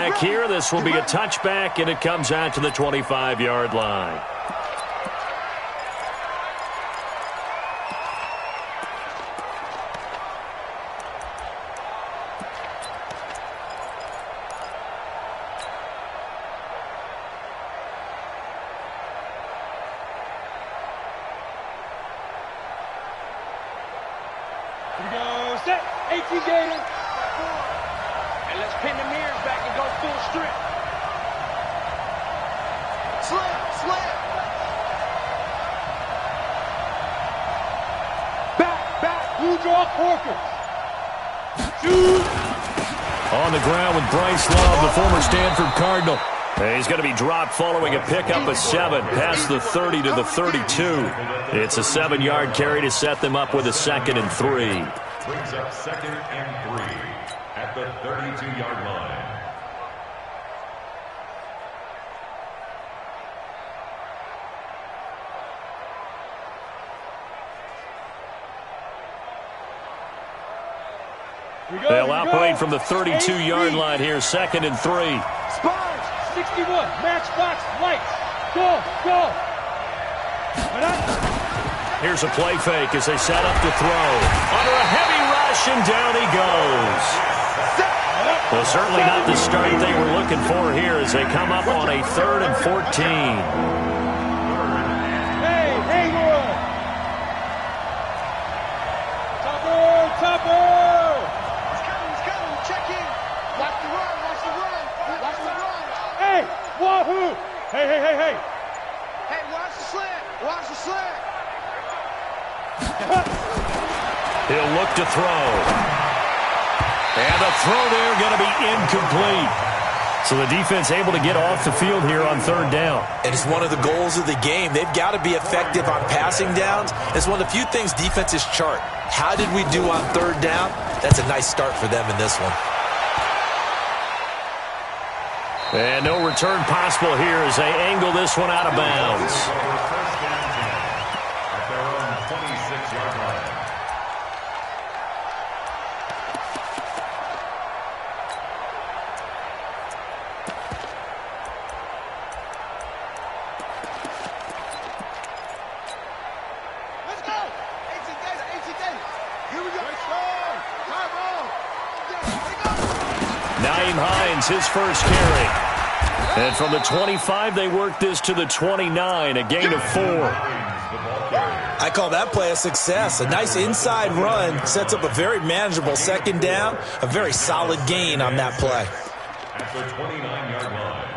check here. This will be a touchback, and it comes out to the 25-yard line. Here we go, set, 18 Gator. And let's pin the mirrors back and go full strip. Slip. Back, blue draw Corkers. Shoot. On the ground with Bryce Love, the former Stanford Cardinal. He's going to be dropped following a pickup of 7 past the 30 to the 32. It's a 7-yard carry to set them up with a 2nd and 3. Brings up 2nd and 3 at the 32-yard line. They'll operate from the 32-yard line here, 2nd and 3. Spires, 61, matchbox, lights. Go. Here's a play fake as they set up to throw. Under a heavy rush, and down he goes. Well, certainly not the start they were looking for here as they come up on a 3rd and 14. Hey, Roy. Topper. He's coming. Check in. Watch the run. Hey, wahoo. Hey. Hey, watch the slant. He'll look to throw. And the throw there going to be incomplete. So the defense able to get off the field here on 3rd down. And it's one of the goals of the game. They've got to be effective on passing downs. It's one of the few things defenses chart. How did we do on 3rd down? That's a nice start for them in this one. And no return possible here as they angle this one out of bounds. At their own 26-yard line. Let's go. 18 Gator. Here we go. Nyheim Hines, his first carry. And from the 25, they work this to the 29, a gain of 4. I call that play a success. A nice inside run sets up a very manageable 2nd down. A very solid gain on that play. At the 29-yard line.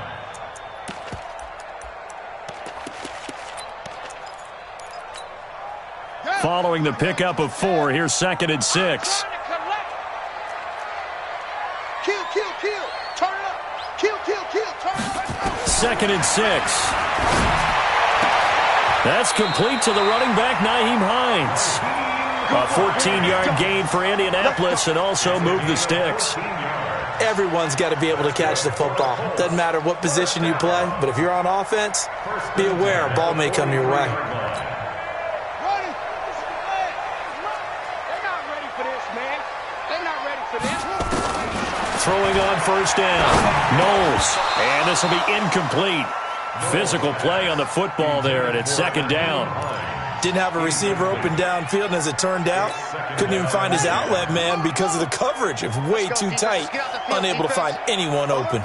Following the pickup of 4, here's 2nd and 6. Kill. Turn it up. Kill. Turn it up. 2nd and 6. That's complete to the running back, Nyheim Hines. A 14-yard gain for Indianapolis and also move the sticks. Everyone's got to be able to catch the football. Doesn't matter what position you play, but if you're on offense, be aware a ball may come your way. Throwing on 1st down. Knowles. And this will be incomplete. Physical play on the football there, and it's 2nd down. Didn't have a receiver open downfield, and as it turned out, couldn't even find his outlet man because of the coverage. It's way too tight. Unable to find anyone open.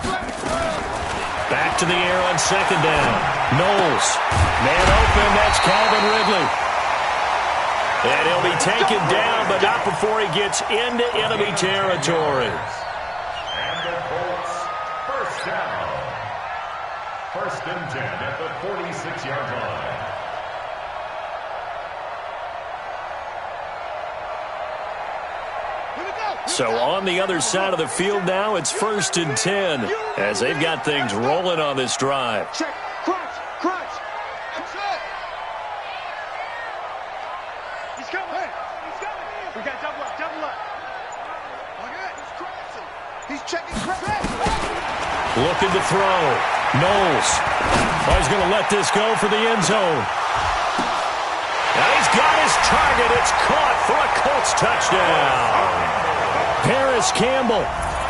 Back to the air on 2nd down. Knowles. Man open. That's Calvin Ridley. And he'll be taken down, but not before he gets into enemy territory. And the Colts, 1st down. 1st and 10 at the 46-yard line. So on the other side of the field now, it's 1st and 10 as they've got things rolling on this drive. Check. Crunch. That's it. He's coming. We got double up. Look at it. He's checking crunch. Looking to throw. Knowles. Oh, he's going to let this go for the end zone. Now he's got his target. It's caught for a Colts touchdown. Paris Campbell,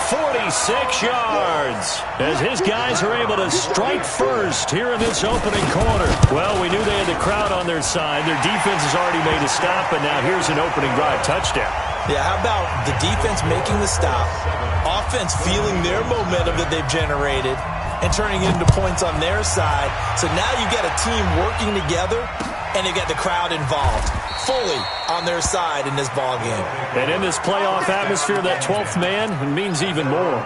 46 yards as his guys are able to strike first here in this opening quarter. Well, we knew they had the crowd on their side. Their defense has already made a stop, and now here's an opening drive touchdown. Yeah, how about the defense making the stop, offense feeling their momentum that they've generated, and turning it into points on their side. So now you get a team working together, and you get the crowd involved fully on their side in this ball game. And in this playoff atmosphere, that 12th man means even more.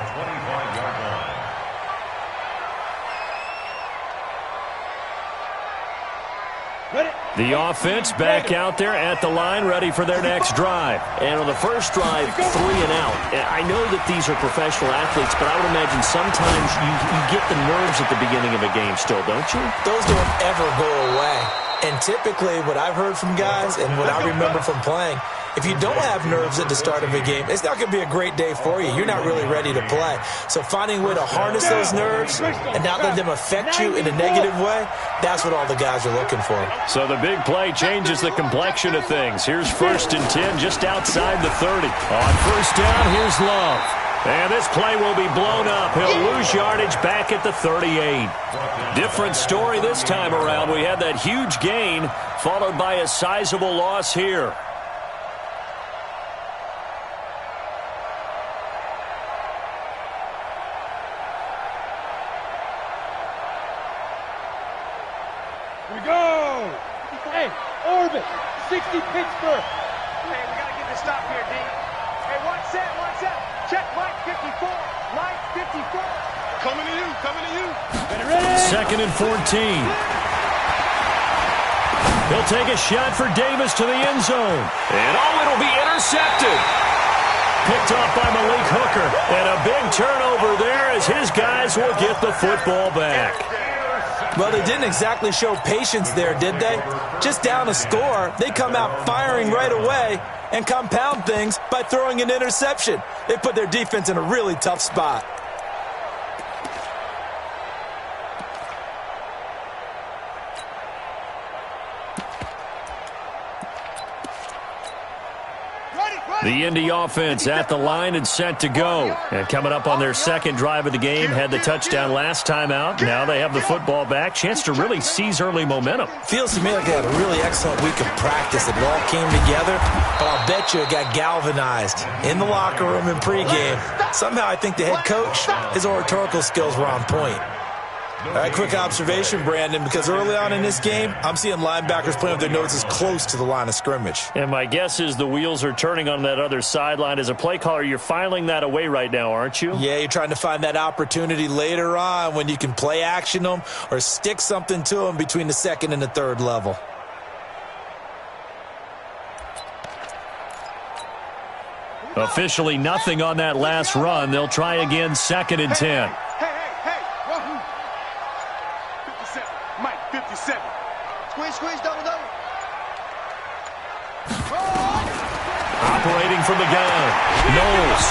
The offense back out there at the line, ready for their next drive. And on the first drive, 3 and out. I know that these are professional athletes, but I would imagine sometimes you get the nerves at the beginning of a game still, don't you? Those don't ever go away. And typically what I've heard from guys and what I remember from playing, if you don't have nerves at the start of a game, it's not going to be a great day for you. You're not really ready to play. So finding a way to harness those nerves and not let them affect you in a negative way, that's what all the guys are looking for. So the big play changes the complexion of things. Here's 1st and 10 just outside the 30. On first down, here's Love. And this play will be blown up. He'll lose yardage back at the 38. Different story this time around. We had that huge gain followed by a sizable loss here. Here we go! Hey, Orbit, 60 Pittsburgh. Hey, we got to get the stop here, D. Hey, one set. Check Mike 54. Mike 54. Coming to you. Ready? 2nd and 14. He'll take a shot for Davis to the end zone. And it'll be intercepted. Picked off by Malik Hooker. And a big turnover there as his guys will get the football back. Well, they didn't exactly show patience there, did they? Just down a score, they come out firing right away and compound things by throwing an interception. They put their defense in a really tough spot. The Indy offense at the line and set to go. And coming up on their second drive of the game, had the touchdown last time out. Now they have the football back. Chance to really seize early momentum. Feels to me like they had a really excellent week of practice. It all came together, but I'll bet you it got galvanized in the locker room in pregame. Somehow I think the head coach, his oratorical skills were on point. All right, quick observation, Brandon, because early on in this game, I'm seeing linebackers playing with their noses close to the line of scrimmage. And my guess is the wheels are turning on that other sideline. As a play caller, you're filing that away right now, aren't you? Yeah, you're trying to find that opportunity later on when you can play action them or stick something to them between the 2nd and the 3rd level. Officially nothing on that last run. They'll try again, 2nd and 10. Squeeze, double. Operating from the gun, Knowles.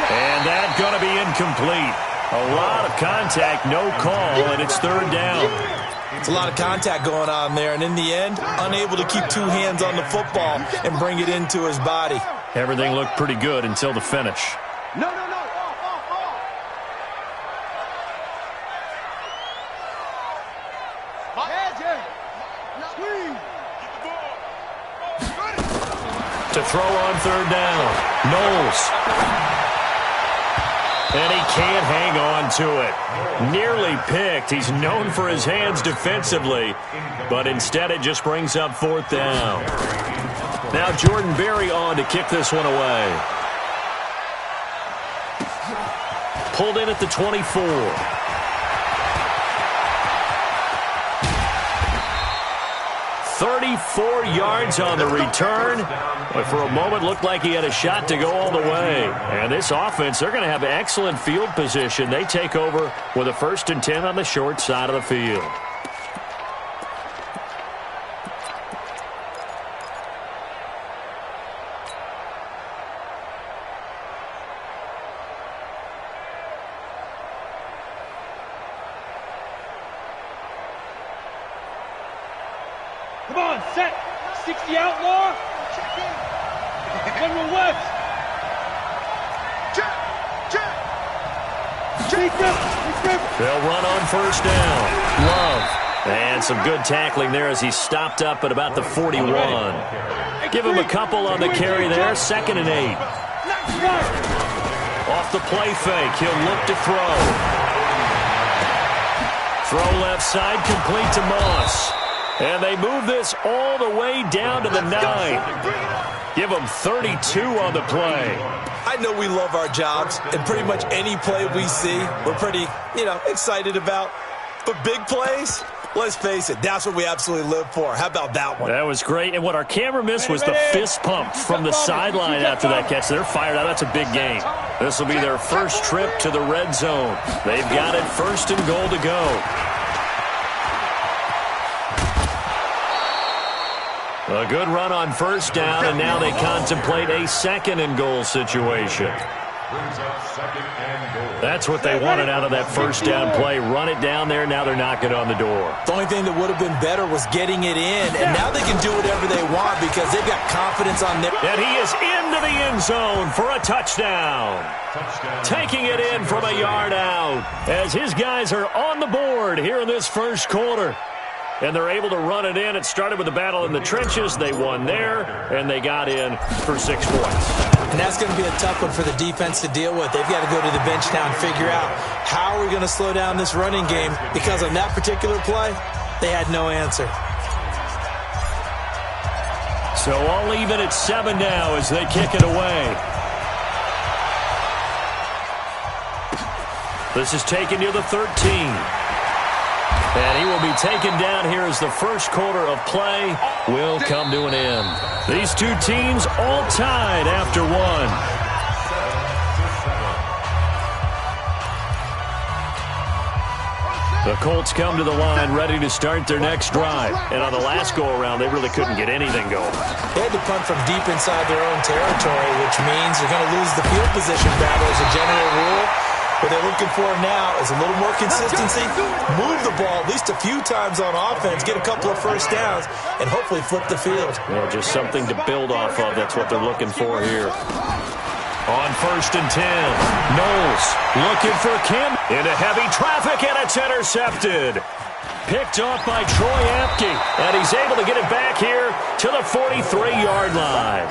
And that's going to be incomplete. A lot of contact, no call, and it's 3rd down. It's a lot of contact going on there, and in the end, unable to keep 2 hands on the football and bring it into his body. Everything looked pretty good until the finish. No. To throw on 3rd down, Knowles. And he can't hang on to it. Nearly picked. He's known for his hands defensively, but instead it just brings up 4th down. Now Jordan Berry on to kick this one away. Pulled in at the 24. 34 yards on the return. But for a moment, looked like he had a shot to go all the way. And this offense, they're going to have excellent field position. They take over with a 1st and 10 on the short side of the field. Come on, set. 60 outlaw. Check in. General West. Check. They'll run on first down. Love. And some good tackling there as he stopped up at about the 41. Give him a couple on the carry there. 2nd and 8. Off the play fake, he'll look to throw. Throw left side, complete to Moss. And they move this all the way down to the 9. Give them 32 on the play. I know we love our jobs, and pretty much any play we see, we're pretty, excited about. But big plays, let's face it, that's what we absolutely live for. How about that one? That was great. And what our camera missed was the fist pump from the sideline after that catch. They're fired out. That's a big game. This will be their first trip to the red zone. They've got it 1st and goal to go. A good run on first down, and now they contemplate a 2nd and goal situation. That's what they wanted out of that first down play. Run it down there. Now they're knocking on the door. The only thing that would have been better was getting it in, and now they can do whatever they want because they've got confidence on their... And he is into the end zone for a touchdown. Taking it in from a yard out as his guys are on the board here in this first quarter. And they're able to run it in. It started with a battle in the trenches. They won there, and they got in for 6 points. And that's going to be a tough one for the defense to deal with. They've got to go to the bench now and figure out how are we going to slow down this running game, because on that particular play, they had no answer. So all even at 7 now as they kick it away. This is taken near the 13. And he will be taken down here as the first quarter of play will come to an end. These two teams all tied after 1. The Colts come to the line ready to start their next drive. And on the last go-around, they really couldn't get anything going. They had to punt from deep inside their own territory, which means they're going to lose the field position battle as a general rule. What they're looking for now is a little more consistency, move the ball at least a few times on offense, get a couple of first downs, and hopefully flip the field. Well, just something to build off of. That's what they're looking for here. On 1st and 10, Knowles looking for Kim into heavy traffic, and it's intercepted. Picked off by Troy Apke, and he's able to get it back here to the 43-yard line.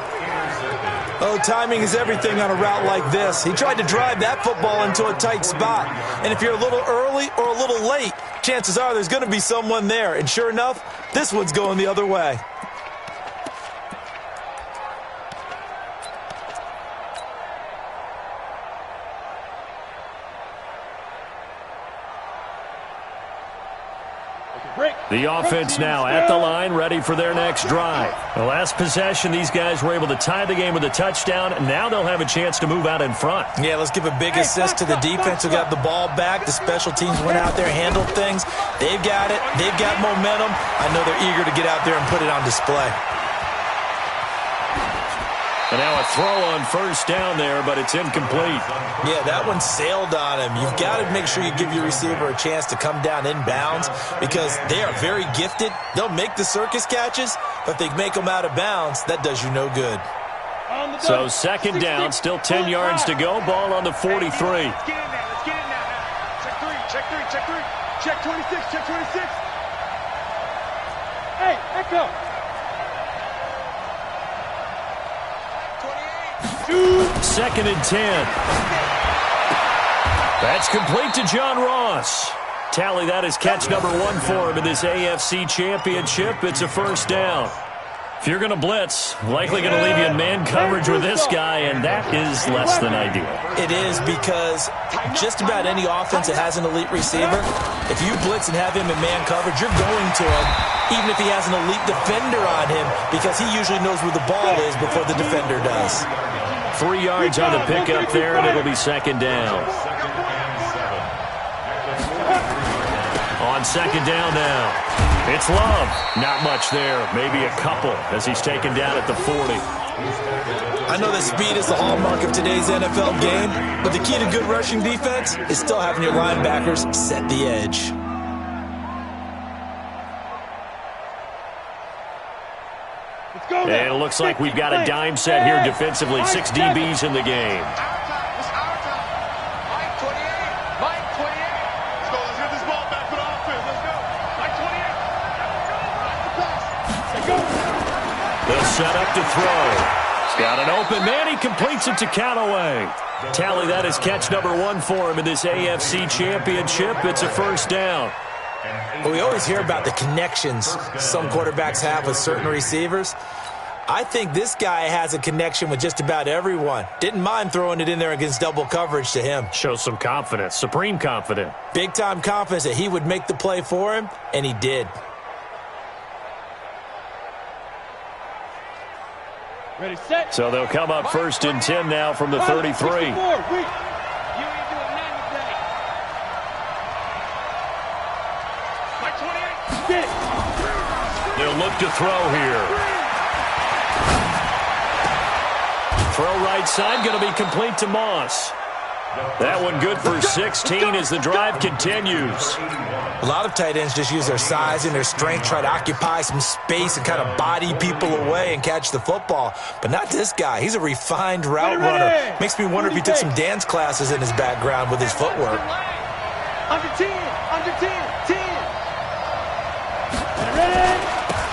Oh, timing is everything on a route like this. He tried to drive that football into a tight spot. And if you're a little early or a little late, chances are there's going to be someone there. And sure enough, this one's going the other way. The offense now at the line, ready for their next drive. The last possession, these guys were able to tie the game with a touchdown, and now they'll have a chance to move out in front. Yeah, let's give a big assist to the defense who got the ball back. The special teams went out there, handled things. They've got it. They've got momentum. I know they're eager to get out there and put it on display. And now a throw on first down there, but it's incomplete. Yeah, that one sailed on him. You've got to make sure you give your receiver a chance to come down inbounds because they are very gifted. They'll make the circus catches, but if they make them out of bounds, that does you no good. So 2nd down, still 10 yards to go. Ball on the 43. Let's get in now. Let's get in now. Check 3. Check 3. Check 26. Check 26. Hey, echo. 2nd and 10. That's complete to John Ross. Tally that as catch number 1 for him in this AFC Championship. It's a first down. If you're going to blitz, likely going to leave you in man coverage with this guy, and that is less than ideal. It is because just about any offense that has an elite receiver, if you blitz and have him in man coverage, you're going to him, even if he has an elite defender on him, because he usually knows where the ball is before the defender does. 3 yards on the pickup there, and it'll be 2nd down. On 2nd down now. It's Love. Not much there. Maybe a couple as he's taken down at the 40. I know that speed is the hallmark of today's NFL game, but the key to good rushing defense is still having your linebackers set the edge. And it looks like we've got a dime set here defensively. 6 DBs in the game. set up to throw. He's got an open man. He completes it to Callaway. Tally, that is catch number 1 for him in this AFC Championship. It's a first down. Well, we always hear about the connections some quarterbacks have with certain receivers. I think this guy has a connection with just about everyone. Didn't mind throwing it in there against double coverage to him. Shows some confidence, supreme confidence. Big-time confidence that he would make the play for him, and he did. Ready, set. So they'll come up first and 10 now from the 33. They'll look to throw here. Throw right side, going to be complete to Moss. That one good for 16 as the drive continues. A lot of tight ends just use their size and their strength, try to occupy some space and kind of body people away and catch the football. But not this guy. He's a refined route runner. Makes me wonder if he took some dance classes in his background with his footwork. Under 10, under 10, 10.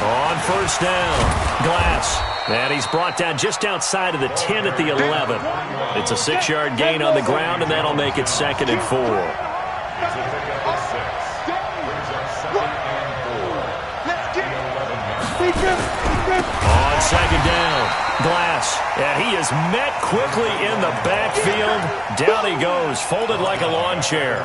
On first down, Glass. And he's brought down just outside of the 10 at the 11. It's a 6-yard gain on the ground, and that'll make it 2nd and 4. On 2nd down, Glass. And he is met quickly in the backfield. Down he goes, folded like a lawn chair.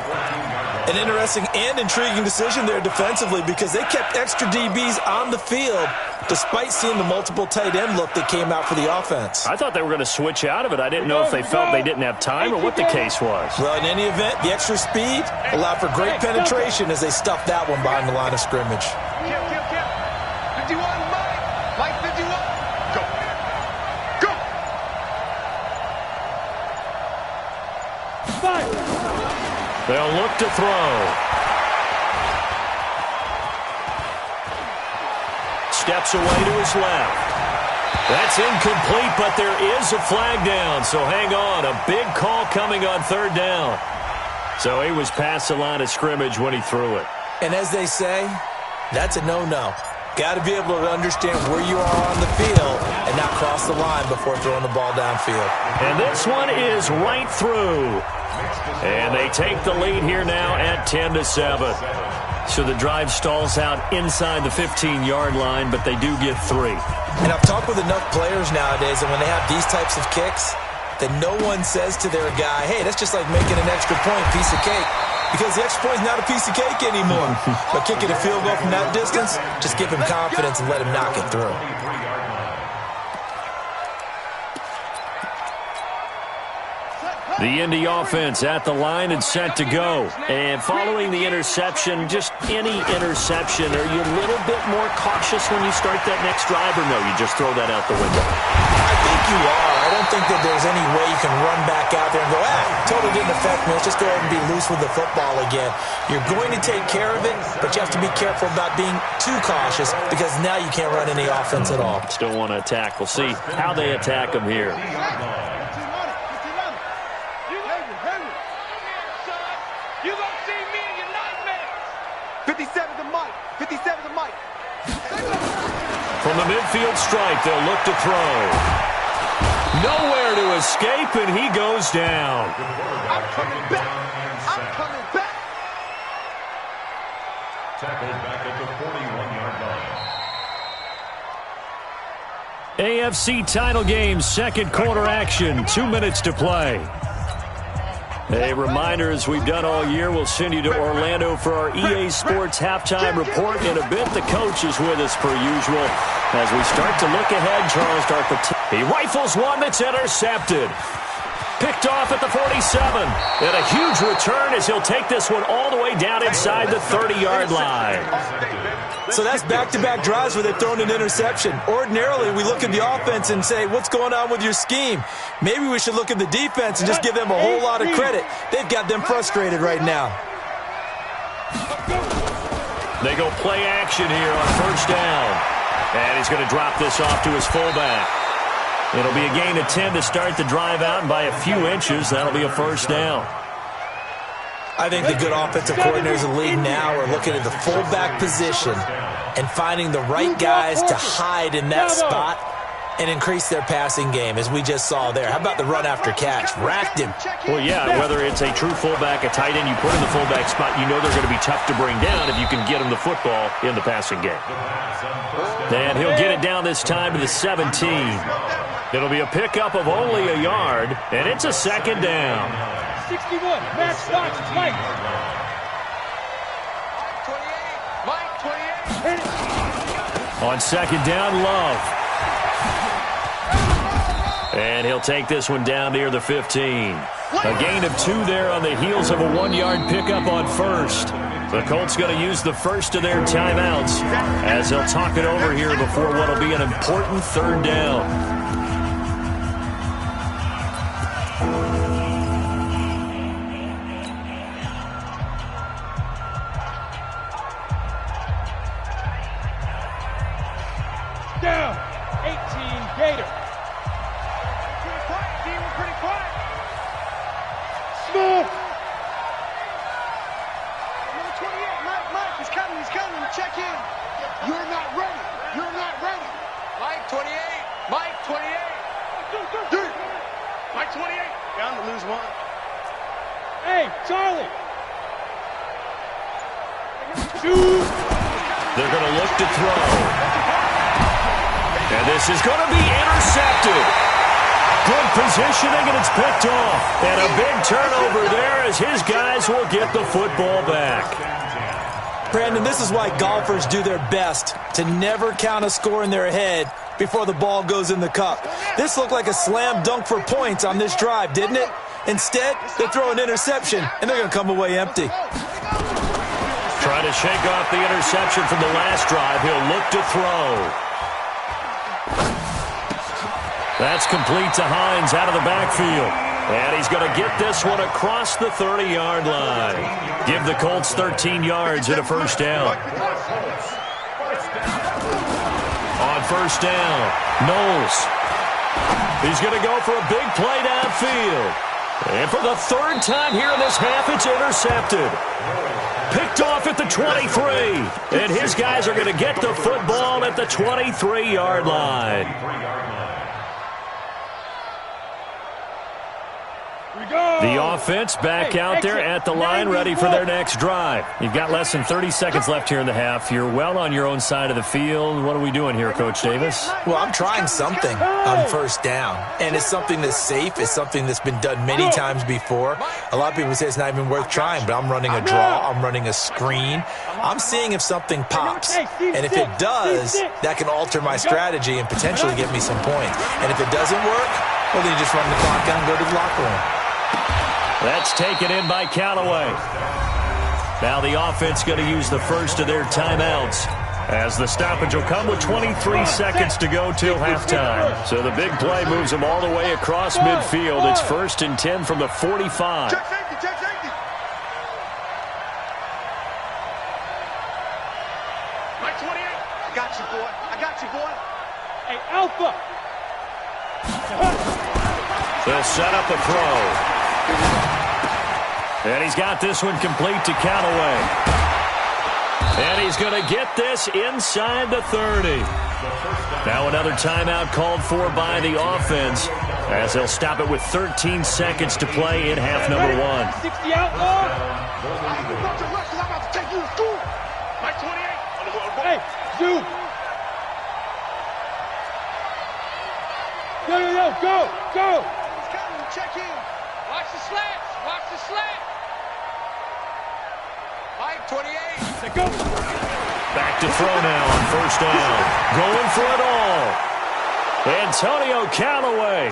An interesting and intriguing decision there defensively because they kept extra DBs on the field despite seeing the multiple tight end look that came out for the offense. I thought they were going to switch out of it. I didn't know if they felt they didn't have time or what the case was. Well, in any event, the extra speed allowed for great penetration as they stuffed that one behind the line of scrimmage. 51, Mike 51. Go. Go. 5. They'll look to throw. Steps away to his left. That's incomplete, but there is a flag down, so hang on. A big call coming on 3rd down. So he was past the line of scrimmage when he threw it. And as they say, that's a no-no. Got to be able to understand where you are on the field and not cross the line before throwing the ball downfield. And this one is right through. And they take the lead here now at 10-7. So the drive stalls out inside the 15-yard line, but they do get 3. And I've talked with enough players nowadays, and when they have these types of kicks, that no one says to their guy, hey, that's just like making an extra point, piece of cake. Because the extra point is not a piece of cake anymore. But kicking a field goal from that distance, just give him confidence and let him knock it through. The Indy offense at the line and set to go. And following the interception, just any interception, are you a little bit more cautious when you start that next drive, or no, you just throw that out the window? I think you are. I don't think that there's any way you can run back out there and go, totally didn't affect me. Let's just go ahead and be loose with the football again. You're going to take care of it, but you have to be careful about being too cautious because now you can't run any offense at all. Still want to attack. We'll see how they attack them here. You gonna see me in your nightmares. 57 to Mike. 57 to Mike. From the midfield strike, they'll look to throw. Nowhere to escape, and he goes down. I'm coming back. I'm coming back. Tackled back at the 41-yard line. AFC title game, 2nd quarter action, 2 minutes to play. A reminder, as we've done all year, we'll send you to Orlando for our EA Sports halftime report. In a bit, the coach is with us per usual. As we start to look ahead, Charles Darpet. He rifles one that's intercepted. Picked off at the 47. And a huge return as he'll take this one all the way down inside the 30-yard line. So that's back-to-back drives where they've thrown an interception. Ordinarily, we look at the offense and say, what's going on with your scheme? Maybe we should look at the defense and just give them a whole lot of credit. They've got them frustrated right now. They go play action here on first down. And he's going to drop this off to his fullback. It'll be a gain of 10 to start the drive out, and by a few inches, that'll be a first down. I think the good offensive coordinators in the league now are looking at the fullback position and finding the right guys to hide in that spot and increase their passing game, as we just saw there. How about the run after catch? Racked him. Well, yeah, whether it's a true fullback, a tight end, you put in the fullback spot, you know they're going to be tough to bring down if you can get them the football in the passing game. And he'll get it down this time to the 17. It'll be a pickup of only a yard, and it's a second down. 61, Matt Stocks, Mike. Mike, 28. Hit it. On second down, Love. And he'll take this one down near the 15. A gain of 2 there on the heels of a 1-yard pickup on first. The Colts going to use the first of their timeouts as they'll talk it over here before what will be an important third down. Down, 18, Gator. Pretty quiet, D. We're pretty quiet. Smith. Number 28, Mike, he's coming. Check in. You're not ready. Mike, 28. Mike, 28. Dude. Mike, 28. Down to lose 1. Hey, Charlie. 2. They're going to look to throw. And this is going to be intercepted. Good positioning, and it's picked off. And a big turnover there as his guys will get the football back. Brandon, this is why golfers do their best to never count a score in their head before the ball goes in the cup. This looked like a slam dunk for points on this drive, didn't it? Instead, they throw an interception, and they're going to come away empty. Trying to shake off the interception from the last drive. He'll look to throw. That's complete to Hines out of the backfield. And he's going to get this one across the 30-yard line. Give the Colts 13 yards and a first down. On first down, Knowles. He's going to go for a big play downfield. And for the third time here in this half, it's intercepted. Picked off at the 23. And his guys are going to get the football at the 23-yard line. The offense back out there at the line, ready for their next drive. You've got less than 30 seconds left here in the half. You're well on your own side of the field. What are we doing here, Coach Davis? Well, I'm trying something on first down, and it's something that's safe. It's something that's been done many times before. A lot of people say it's not even worth trying, but I'm running a draw. I'm running a screen. I'm seeing if something pops, and if it does, that can alter my strategy and potentially get me some points. And if it doesn't work, well, then you just run the clock out and go to the locker room. That's taken in by Callaway. Now the offense going to use the first of their timeouts as the stoppage will come with 23 seconds to go till halftime. So the big play moves them all the way across midfield. It's 1st and 10 from the 45. Check safety. Mike 28. I got you, boy. Hey, Alpha. They'll set up a throw. And he's got this one complete to Callaway. And he's going to get this inside the 30. Now another timeout called for by the offense as they'll stop it with 13 seconds to play in half number 1. 60 outlaw. I'm about to take you to school. Mike 28. Hey, Zoom. Go. He's coming. Check in. Watch the slant. Mike 28. Go. Back to throw now on first down. Going for it all. Antonio Callaway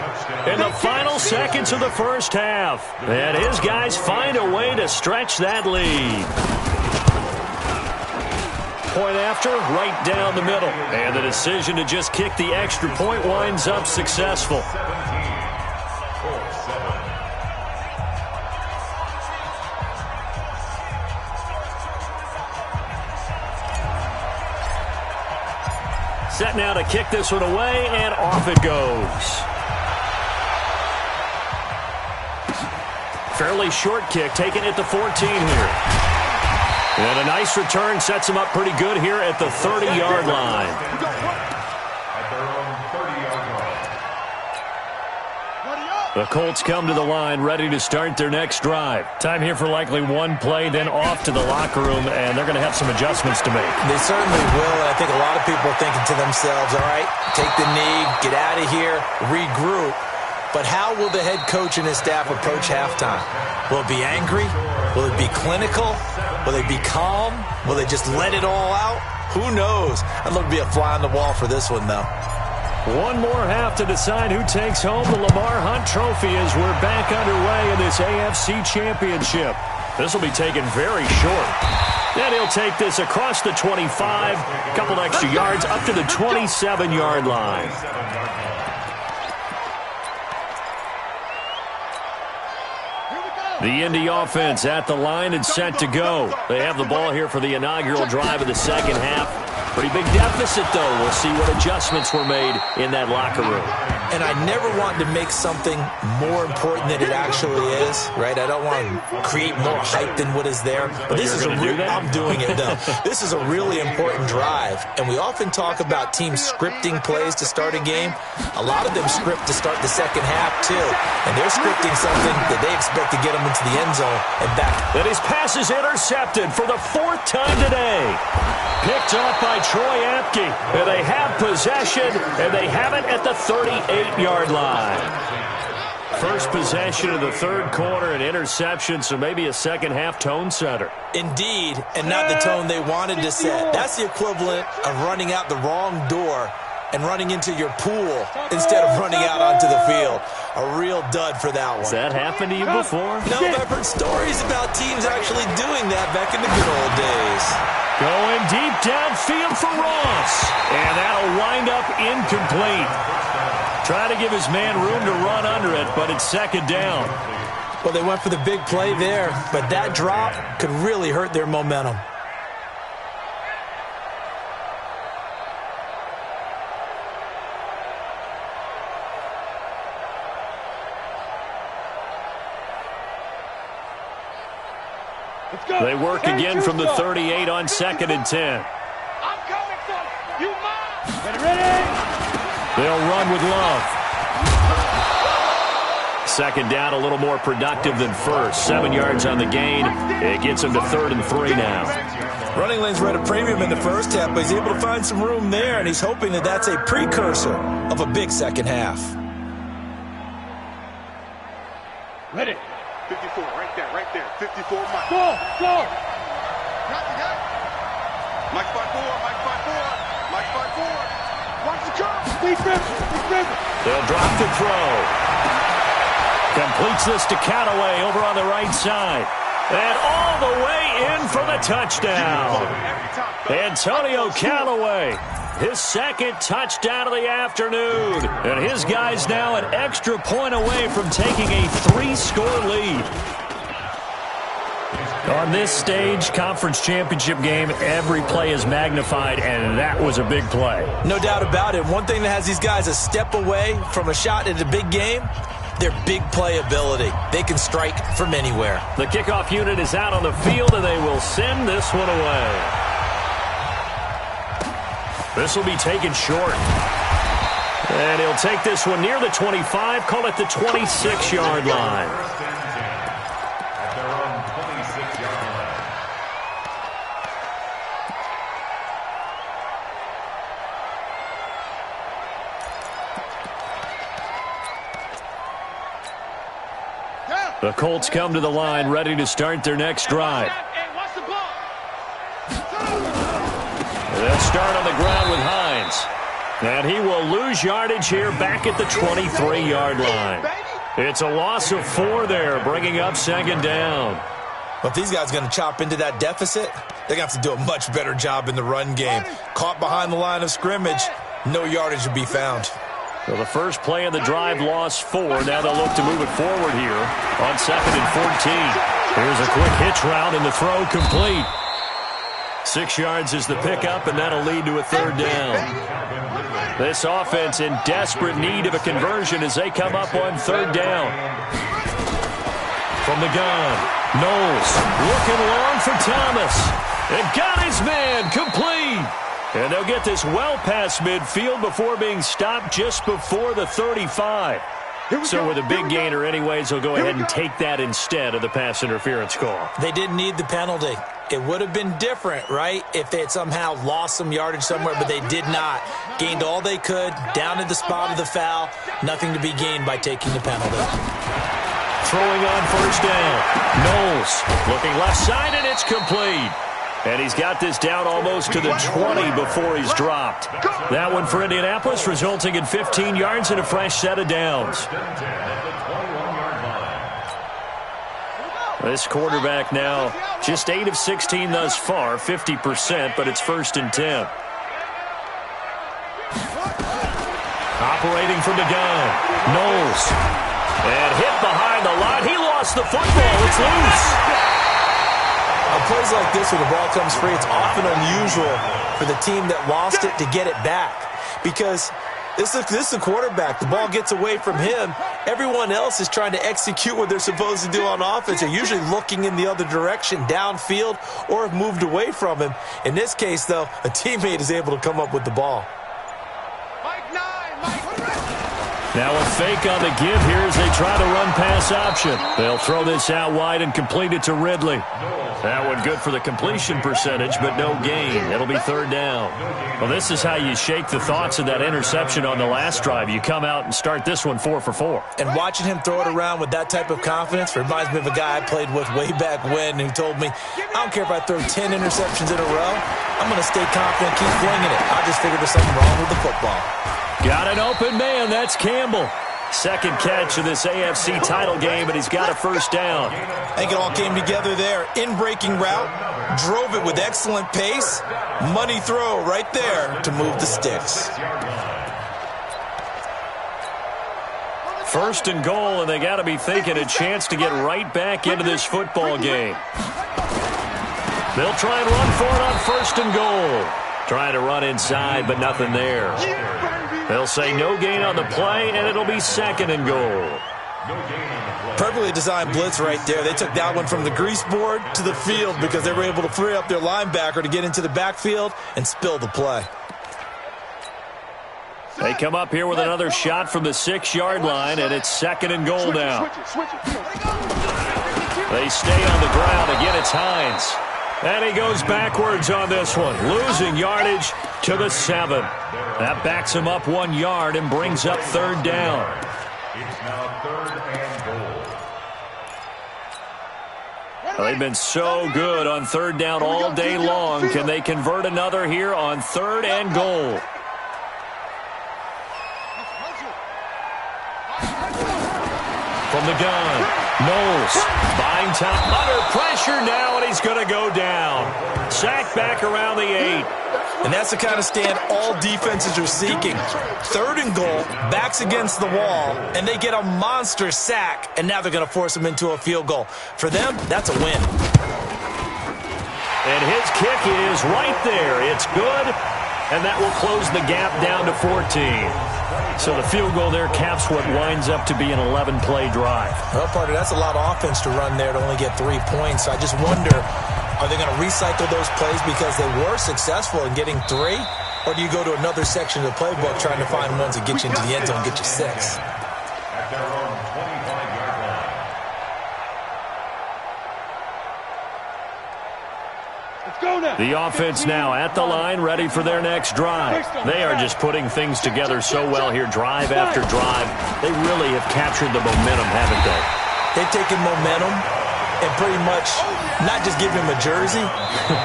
in the final seconds of the first half. And his guys find a way to stretch that lead. Point after, right down the middle. And the decision to just kick the extra point winds up successful. Set now to kick this one away, and off it goes. Fairly short kick, taken at the 14 here. And a nice return sets him up pretty good here at the 30-yard line. At their own 30-yard line. The Colts come to the line ready to start their next drive. Time here for likely one play, then off to the locker room, and they're going to have some adjustments to make. They certainly will, and I think a lot of people are thinking to themselves, all right, take the knee, get out of here, regroup. But how will the head coach and his staff approach halftime? Will it be angry? Will it be clinical? Will they be calm? Will they just let it all out? Who knows? I'd love to be a fly on the wall for this one, though. One more half to decide who takes home the Lamar Hunt Trophy as we're back underway in this AFC Championship. This will be taken very short. And he'll take this across the 25, a couple extra yards up to the 27-yard line. The Indy offense at the line and set to go. They have the ball here for the inaugural drive of the second half. Pretty big deficit, though. We'll see what adjustments were made in that locker room. And I never want to make something more important than it actually is, right? I don't want to create more hype than what is there. But this is I'm doing it, though. This is a really important drive. And we often talk about teams scripting plays to start a game. A lot of them script to start the second half, too. And they're scripting something that they expect to get them into the end zone and back. And his pass is intercepted for the fourth time today. Picked off by Troy Apke. And they have possession, and they have it at the 38-yard line. First possession of the third quarter, an interception, so maybe a second-half tone setter. Indeed, and not the tone they wanted to set. That's the equivalent of running out the wrong door and running into your pool instead of running out onto the field. A real dud for that one. Has that happened to you before? No, but I've heard stories about teams actually doing that back in the good old days. Going deep downfield for Ross. And that'll wind up incomplete. Trying to give his man room to run under it, but it's second down. Well, they went for the big play there, but that drop could really hurt their momentum. They work again from the 38 on 2nd and 10. I'm coming for you, man. Ready? They'll run with Love. Second down, a little more productive than first. 7 yards on the gain. It gets him to 3rd and 3 now. Running lanes were at a premium in the first half, but he's able to find some room there, and he's hoping that that's a precursor of a big second half. Ready? 54, right there. 54, Mike. Go! Mike 5-4. Watch the curve. Lead river. They'll drop the throw. Completes this to Callaway over on the right side. And all the way in for the touchdown. Antonio Callaway, his second touchdown of the afternoon. And his guys now an extra point away from taking a 3-score lead. On this stage, conference championship game, every play is magnified, and that was a big play. No doubt about it. One thing that has these guys a step away from a shot at a big game, their big play ability. They can strike from anywhere. The kickoff unit is out on the field, and they will send this one away. This will be taken short. And he'll take this one near the 25, call it the 26-yard line. The Colts come to the line ready to start their next drive. They'll start on the ground with Hines. And he will lose yardage here back at the 23-yard line. It's a loss of 4 there, bringing up second down. But these guys are going to chop into that deficit. They're going to have to do a much better job in the run game. Caught behind the line of scrimmage, no yardage to be found. So the first play of the drive lost 4. Now they'll look to move it forward here on 2nd and 14. Here's a quick hitch route and the throw complete. 6 yards is the pickup, and that'll lead to a 3rd down. This offense in desperate need of a conversion as they come up on 3rd down. From the gun, Knowles looking long for Thomas. And got his man complete. And they'll get this well past midfield before being stopped just before the 35. So with a big gainer anyways, they'll go ahead and take that instead of the pass interference call. They didn't need the penalty. It would have been different, right, if they had somehow lost some yardage somewhere, but they did not. Gained all they could, down at the spot of the foul. Nothing to be gained by taking the penalty. Throwing on first down. Knowles looking left side, and it's complete. And he's got this down almost to the 20 before he's dropped. That one for Indianapolis, resulting in 15 yards and a fresh set of downs. This quarterback now just 8 of 16 thus far, 50%, but it's 1st and 10. Operating from the gun, Knowles. And hit behind the line. He lost the football. It's loose. On plays like this where the ball comes free, it's often unusual for the team that lost it to get it back. Because this is a quarterback. The ball gets away from him. Everyone else is trying to execute what they're supposed to do on offense. They're usually looking in the other direction, downfield, or have moved away from him. In this case, though, a teammate is able to come up with the ball. Now a fake on the give here as they try to run pass option. They'll throw this out wide and complete it to Ridley. That one good for the completion percentage, but no gain. It'll be 3rd down. Well, this is how you shake the thoughts of that interception on the last drive. You come out and start this one 4 for 4. And watching him throw it around with that type of confidence reminds me of a guy I played with way back when who told me, I don't care if I throw 10 interceptions in a row. I'm going to stay confident, keep flinging it. I just figured there's something wrong with the football. Got an open man. That's Campbell. 2nd catch of this AFC title game, and he's got a 1st down. I think it all came together there. In-breaking route, drove it with excellent pace. Money throw right there to move the sticks. 1st and goal, and they got to be thinking a chance to get right back into this football game. They'll try and run for it on 1st and goal. Trying to run inside, but nothing there. They'll say no gain on the play, and it'll be 2nd and goal. Perfectly designed blitz right there. They took that one from the grease board to the field because they were able to free up their linebacker to get into the backfield and spill the play. They come up here with another shot from the 6-yard line, and it's 2nd and goal now. They stay on the ground. Again, it's Hines. And he goes backwards on this one, losing yardage to the 7. That backs him up 1 yard and brings up 3rd down. It's now 3rd and goal. They've been so good on 3rd down all day long. Can they convert another here on 3rd and goal? From the gun. Knowles buying time under pressure now, and he's going to go down. Sacked back around the 8. And that's the kind of stand all defenses are seeking. 3rd and goal, backs against the wall, and they get a monster sack, and now they're going to force them into a field goal. For them, that's a win. And his kick is right there. It's good, and that will close the gap down to 14. So the field goal there caps what winds up to be an 11-play drive. Well, partner, that's a lot of offense to run there to only get 3 points. I just wonder, are they going to recycle those plays because they were successful in getting 3? Or do you go to another section of the playbook trying to find ones that get you into the end zone and get you 6? At their own 25-yard line. The offense now at the line, ready for their next drive. They are just putting things together so well here, drive after drive. They really have captured the momentum, haven't they? They've taken momentum and pretty much not just give him a jersey,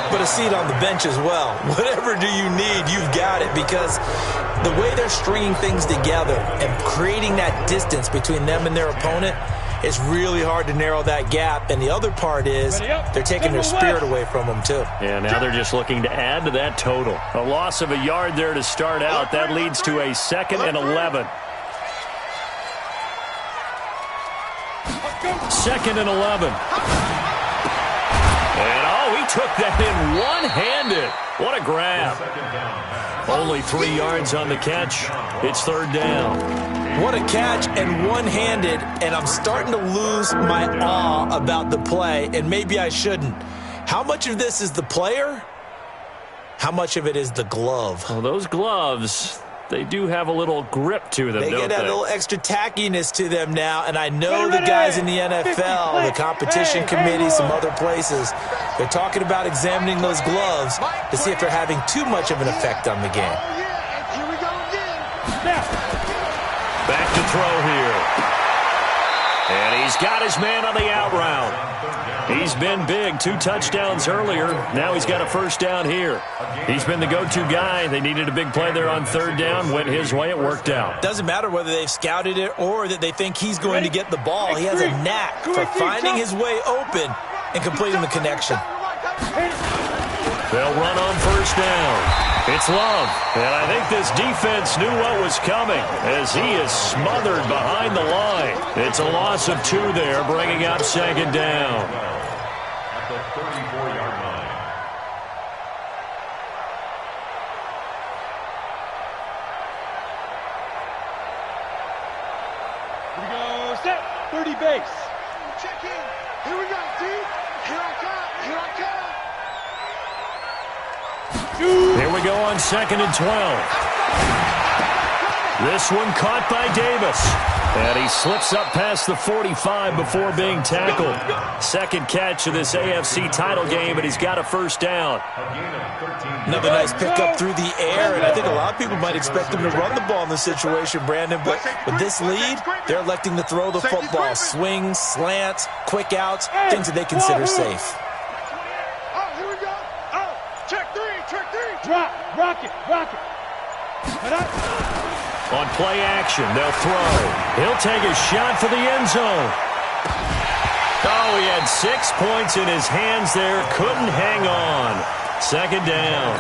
but a seat on the bench as well. Whatever do you need, you've got it, because the way they're stringing things together and creating that distance between them and their opponent, it's really hard to narrow that gap. And the other part is they're taking their spirit away from them, too. Yeah, now they're just looking to add to that total. A loss of a yard there to start out. That leads to a 2nd and 11. 2nd and 11. And, oh, he took that in one-handed. What a grab. Only 3 yards on the catch. It's 3rd down. What a catch, and one-handed, and I'm starting to lose my awe about the play, and maybe I shouldn't. How much of this is the player? How much of it is the glove? Well, those gloves, they do have a little grip to them, They don't get that little extra tackiness to them now, and I know the guys in the NFL, the competition committee, some other places, they're talking about examining those gloves to see if they're having too much of an effect on the game. Back to throw here. And he's got his man on the out route. He's been big, 2 touchdowns earlier. Now he's got a first down here. He's been the go-to guy. They needed a big play there on 3rd down. Went his way. It worked out. Doesn't matter whether they've scouted it or that they think he's going to get the ball. He has a knack for finding his way open and completing the connection. They'll run on 1st down. It's Love, and I think this defense knew what was coming as he is smothered behind the line. It's a loss of 2 there, bringing up 2nd down. At the 34-yard line. Here we go, set, 30 base. Check in. Here we go, D. Here I come, here I come. Here we go on 2nd and 12. This one caught by Davis. And he slips up past the 45 before being tackled. 2nd catch of this AFC title game, and he's got a first down. Another nice pickup through the air, and I think a lot of people might expect him to run the ball in this situation, Brandon. But with this lead, they're electing to throw the football. Swings, slants, quick outs, things that they consider safe. Rock it. On play action, they'll throw. He'll take a shot for the end zone. Oh, he had 6 points in his hands there. Couldn't hang on. 2nd down.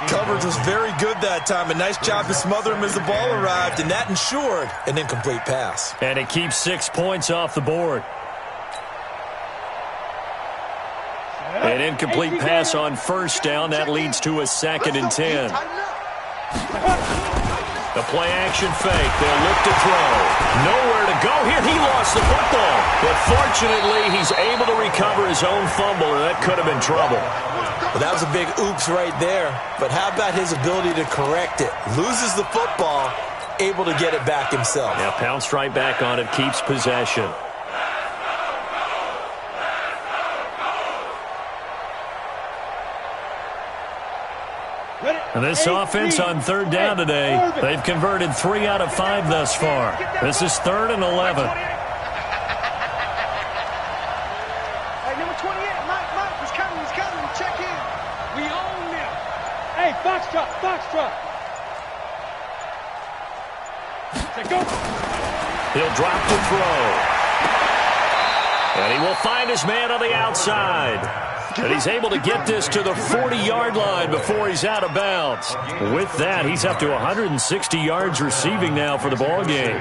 Coverage was very good that time. A nice job to smother him as the ball arrived, and that ensured an incomplete pass. And it keeps 6 points off the board. An incomplete pass on 1st down. That leads to a 2nd and 10. The play action fake. They'll look to throw. Nowhere to go here. He lost the football. But fortunately, he's able to recover his own fumble, and that could have been trouble. Well, that was a big oops right there. But how about his ability to correct it? Loses the football, able to get it back himself. Yeah, pounced right back on it, keeps possession. And this offense on 3rd down today, they've converted 3 out of 5 thus far. This is 3rd and 11. Hey, number 28, Mike, he's coming, check in. We own him. Hey, Foxtrot. Go. He'll drop to throw. And he will find his man on the outside. And he's able to get this to the 40-yard line before he's out of bounds. With that, he's up to 160 yards receiving now for the ball game.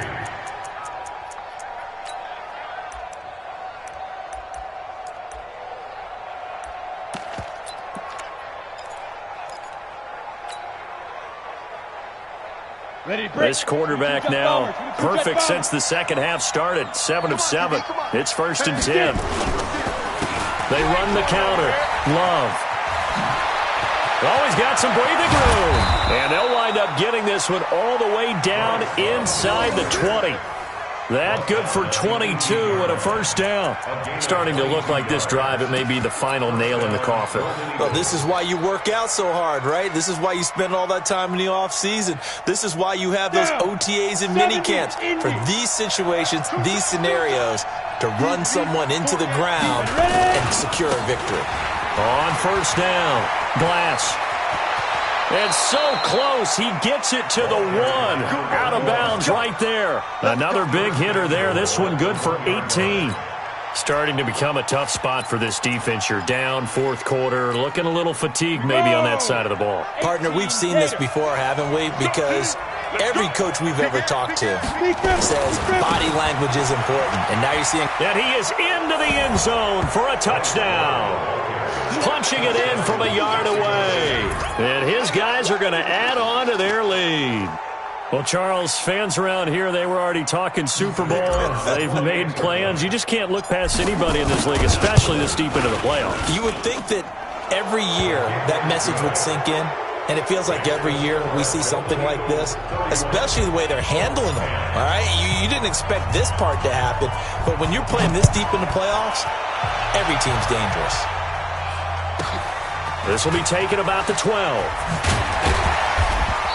This quarterback now perfect since the 2nd half started. 7 of 7. It's 1st and 10. They run the counter. Love. Oh, he's got some breathing room. And they'll wind up getting this one all the way down inside the 20. That good for 22 and a first down. Starting to look like this drive, it may be the final nail in the coffin. Well, this is why you work out so hard, right? This is why you spend all that time in the offseason. This is why you have those OTAs and minicamps. For these situations, these scenarios, to run someone into the ground and secure a victory. On first down, Glass. And so close, he gets it to the 1. Out of bounds right there. Another big hitter there. This one good for 18. Starting to become a tough spot for this defense. You're down 4th quarter. Looking a little fatigued maybe on that side of the ball. Partner, we've seen this before, haven't we? Because every coach we've ever talked to says body language is important. And now you're seeing... And he is into the end zone for a touchdown. Punching it in from a yard away. And his guys are going to add on to their lead. Well, Charles, fans around here, they were already talking Super Bowl. They've made plans. You just can't look past anybody in this league, especially this deep into the playoffs. You would think that every year that message would sink in. And it feels like every year we see something like this, especially the way they're handling them, all right? You didn't expect this part to happen, but when you're playing this deep in the playoffs, every team's dangerous. This will be taken about the 12.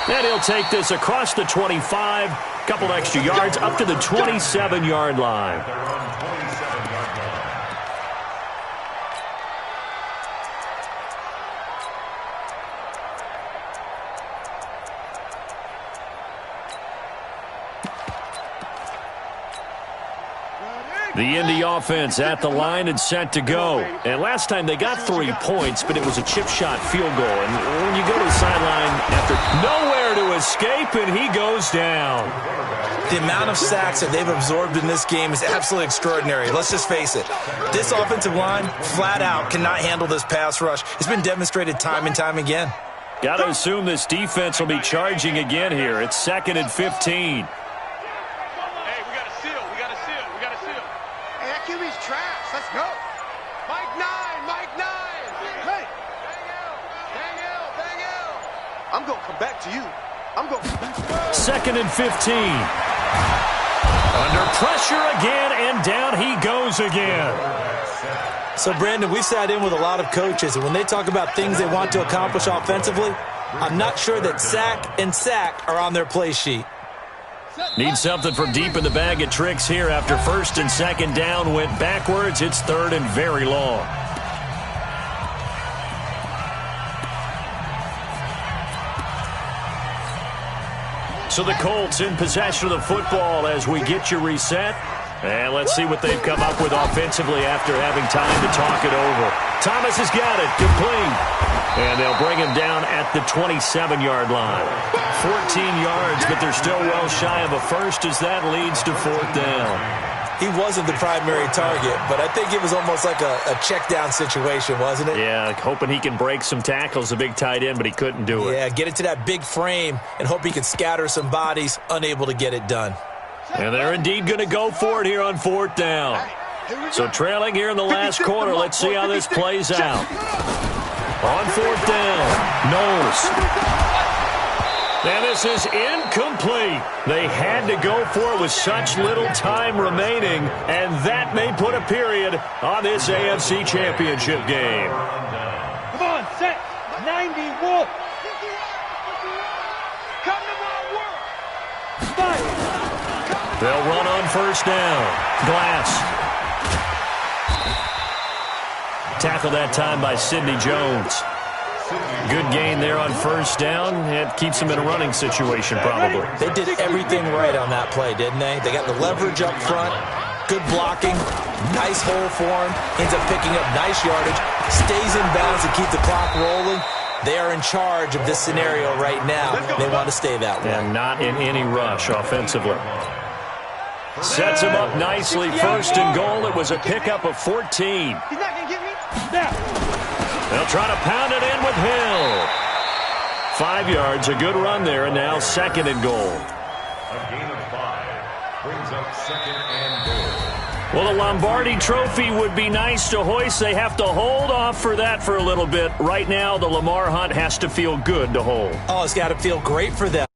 And he'll take this across the 25, couple extra yards up to the 27-yard line. The Indy offense at the line and set to go. And last time they got 3 points, but it was a chip shot field goal. And when you go to the sideline after nowhere to escape, and he goes down. The amount of sacks that they've absorbed in this game is absolutely extraordinary. Let's just face it. This offensive line, flat out, cannot handle this pass rush. It's been demonstrated time and time again. Got to assume this defense will be charging again here. It's 2nd and 15. QB's trash. Let's go. Mike 9. Hey. Daniel. I'm going to come back to you. I'm going to come back to you. 2nd and 15. Under pressure again, and down he goes again. So, Brandon, we've sat in with a lot of coaches, and when they talk about things they want to accomplish offensively, I'm not sure that sack and sack are on their play sheet. Need something from deep in the bag of tricks here after 1st and 2nd down went backwards. It's 3rd and very long. So the Colts in possession of the football as we get you reset. And let's see what they've come up with offensively after having time to talk it over. Thomas has got it, complete. And they'll bring him down at the 27-yard line. 14 yards, but they're still well shy of a first as that leads to 4th down. He wasn't the primary target, but I think it was almost like a check down situation, wasn't it? Yeah, hoping he can break some tackles, a big tight end, but he couldn't do it. Yeah, get it to that big frame and hope he can scatter some bodies, unable to get it done. And they're indeed going to go for it here on 4th down. So trailing here in the last quarter, let's see how this plays out. On 4th down, Knowles. And this is incomplete. They had to go for it with such little time remaining, and that may put a period on this AFC Championship game. Come on, set. 91. Come to my work. They'll run on 1st down. Glass. Tackled that time by Sidney Jones. Good gain there on 1st down. It keeps them in a running situation, probably. They did everything right on that play, didn't they? They got the leverage up front, good blocking, nice hole for him, ends up picking up nice yardage, stays in bounds to keep the clock rolling. They are in charge of this scenario right now. They want to stay that way. And not in any rush offensively. Sets him up nicely. 1st and goal. It was a pickup of 14. He's not going to get me. They'll try to pound it in with Hill. 5 yards, a good run there, and now 2nd and goal. A gain of 5 brings up 2nd and goal. Well, the Lombardi Trophy would be nice to hoist. They have to hold off for that for a little bit. Right now, the Lamar Hunt has to feel good to hold. Oh, it's got to feel great for them.